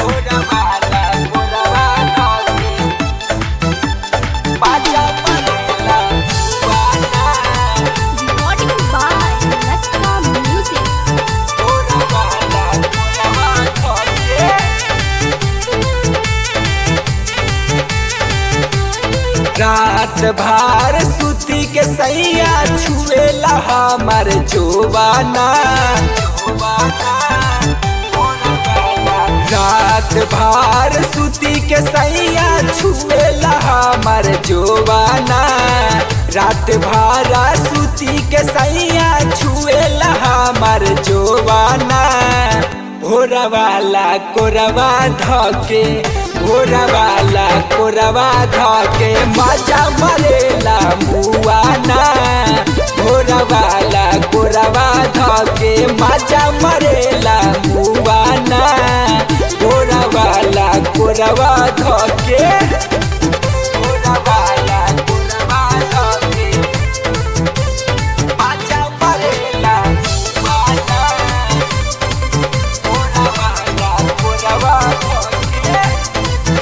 Recording by Latka Music. रात भर सुती के सैया छुएला हमर जोबाना। रात भर सुती के सैया छुएला हमर जोबाना। रात भर सुती के सैया छुएला हमर जोबाना। भोरवाला कोरवा धके भोरवाला कोरवा धके मजा मरेला मुआना। भोरवाला कोरवा धके मजा मरेला मुआना। भोरवाला कोरवा धके भोरवाला कोरवा धके मजा मरेला मुआना।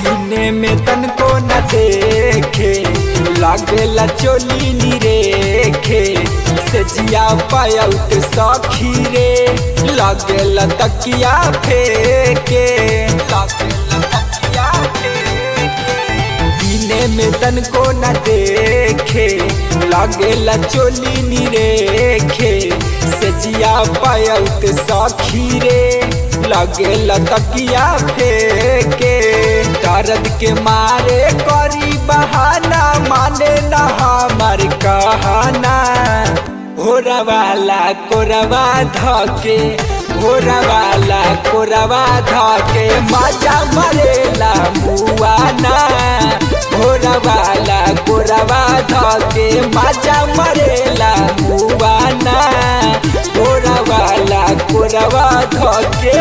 दिने में तनको न देखे लागेला चोली नी रेखे। से जिया पायउत सखी रे लागेला तकिया फेके। लागेला तकिया फेके। दिने में तनको न देखे लागेला चोली नी रेखे। से जिया पायउत सखी रे लगेला तकिया फेके। दर्द के मारे करी बहाना माने न हमार कहना। भोरवाला कोरवा धके भोरवाला कोरवा धके मजा मरेला मुआना। भोरवाला कोरवा धके मजा मरेला मुआना। भोरवाला कोरवा धके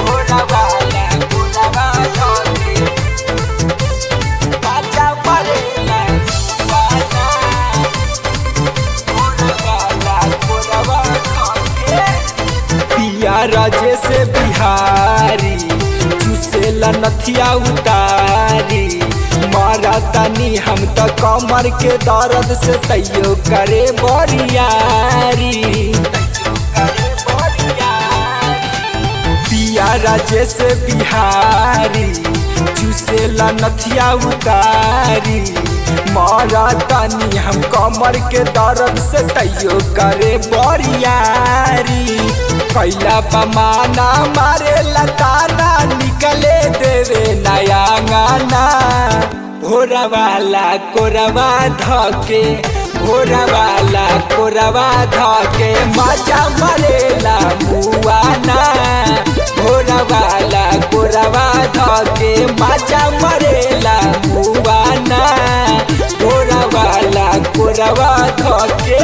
भोरवाला कोरवा धके मजा मरेला मुआना। भोरवाला कोरवा धके पिया राजे से बिहारी चुसेला नथिया उतारी। मारा तनी हम तो कमर के दर्द से तैयो करे बरियारी। पिया राजे से बिहारी चुसेला नथिया उतारी। मारा तनी हम कमर के दर्द से तैयो करे बरियारी। कैला पमाना मारे लताना निकले देवे नया गाना। भोरवाला कोरवा धके भोरवाला कोरवा धके मजा मरेला मुआना। भोरवाला कोरवा धके मजा मरेला मुआना। भोरवाला कोरवा धके